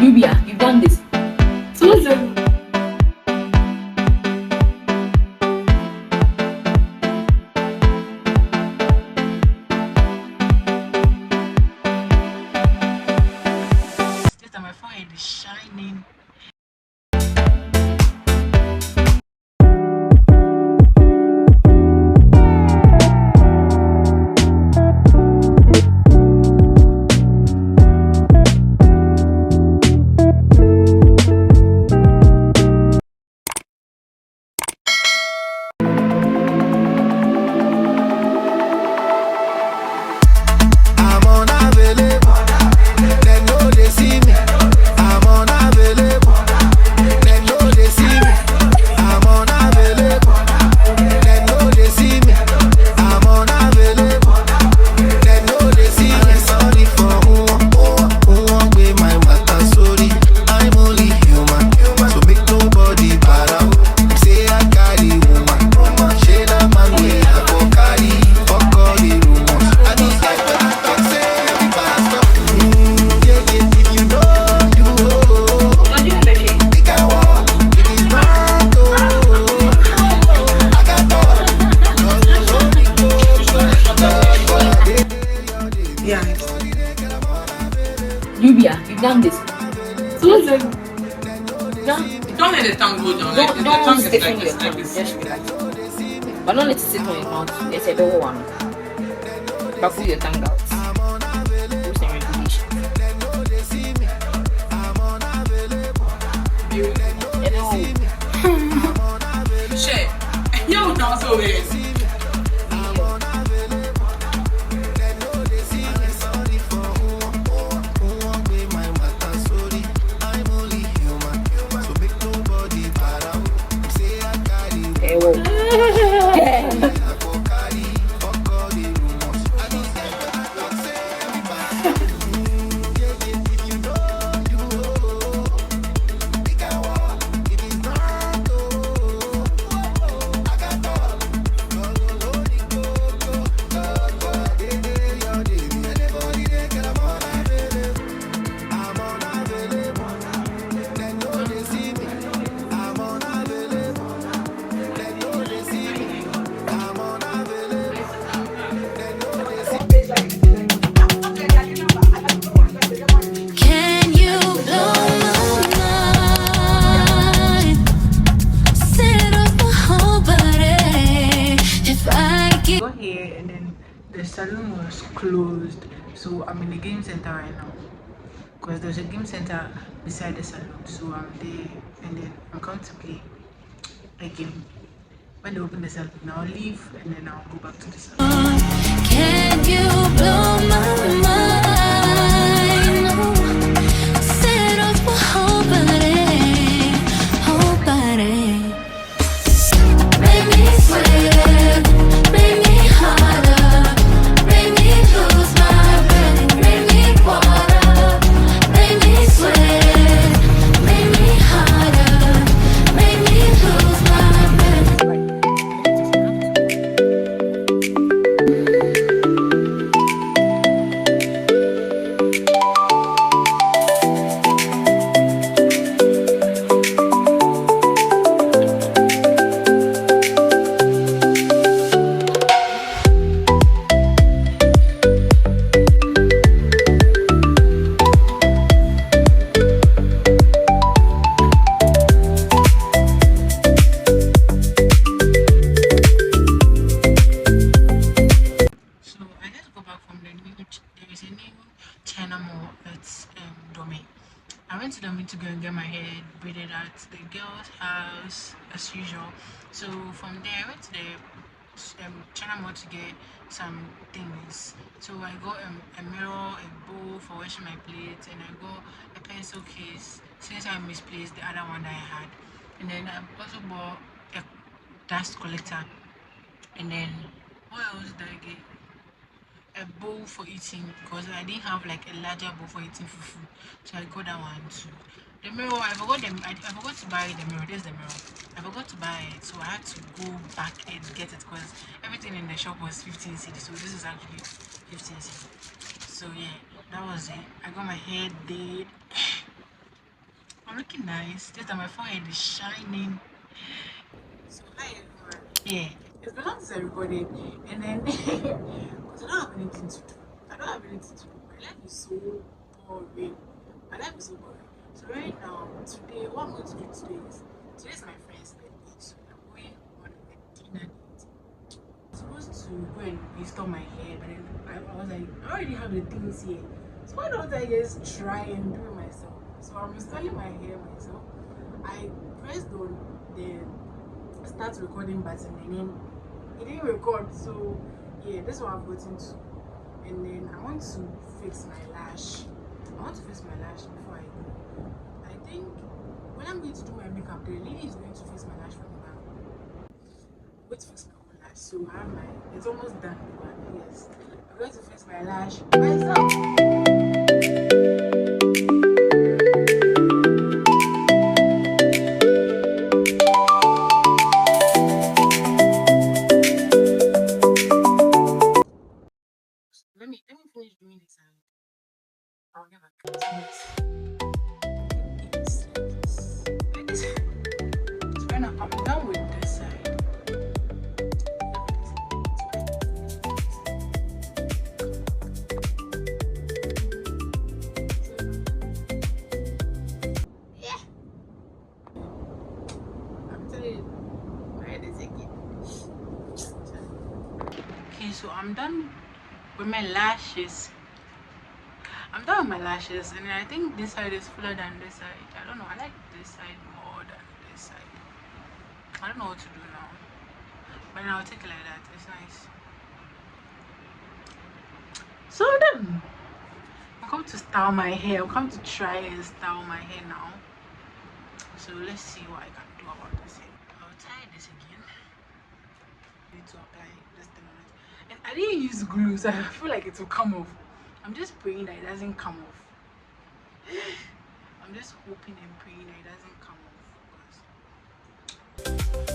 Nubia, you've done this. So what's the Just that my forehead is shining. I'm unavailable. They know they see me. I'm unavailable. They know they see me. I'm unavailable. They know they see me. I'm unavailable. They know they see me. Sorry for who won't be my matter. Sorry, I'm only human. So make nobody para. Say I carry woman. Shade a man way I go carry. Fuck all the rumors. I don't get what I talk. Say every pastor. Yeah, yeah. If you know you think I walk. It is not I got all. Yeah. Nubia, you've done this. So what's the no, Don't let the tongue go down. Like, the don't tongue is stiffen like your this, tongue. like this. Just relax. But don't let it sit on your mouth. It's a double one. But pull your tongue out. Rules and regulations. Shit. Yo, not so weird. Can you blow my mind? Set off my whole body. If I get Got here and then the salon was closed, so I'm in the game center right now because there's a game center beside the salon, so I'm there and then I'm going to play a game. When they open the salon, I'll leave and then I'll go back to the salon. Can you blow my mind? Set off my whole body, whole body. Make me sweat, make me harder, make me lose my breath, make me water, make me sweat, make me harder, make me lose my breath. So I just go back from the new. There is a new China mall at Dome. I went to Dome to go and get my hair braided at the girl's house as usual. So from there I went to the China mall to get some things. So I got a mirror, a bowl for washing my plates, and I got a pencil case since I misplaced the other one that I had. And then I also bought a dust collector. And then what else did I get? A bowl for eating because I didn't have like a larger bowl for eating fufu, so I got that one too. The mirror, I forgot them. I forgot to buy the mirror. There's the mirror. I forgot to buy it, so I had to go back and get it because everything in the shop was 15 cedi. So this is actually 15 cedi. So yeah, that was it. I got my hair did. I'm looking nice. Just that my forehead is shining. So hi everyone. Yeah, it's been long since I recorded, and then because I don't have anything to do. I don't have anything to do. My life is so boring. My life is so boring. So right now, today, what I'm going to do today is today's my friend's birthday, so I'm going on a dinner date. I'm supposed to go and install my hair, but then I was like, I already have the things here, so why don't I just try and do it myself? So I'm installing my hair myself. I pressed on the start recording button and then it didn't record, so yeah, that's what I've gotten to. And then I want to fix my lash. Before I go. I think when I'm going to do my makeup, the lady is going to fix my lash for me now. I'm going to fix my whole lash, so I have my, it's almost done, but yes, I'm going to fix my lash myself. Let me finish doing this and I'll get back to it. So right now I'm done with this side. Yeah. I'm telling you, my head is aching. Okay, so I'm done with my lashes. And I think this side is fuller than this side. I don't know, I like this side more than this side. I don't know what to do now, but then I'll take it like that. It's nice. So then I'm come to style my hair. I'm come to try and style my hair now. So let's see what I can do about this hair. I'll tie this again. I need to apply this thing on it. And I didn't use glue, so I feel like it will come off. I'm just praying that it doesn't come off. I'm just hoping and praying that it doesn't come off.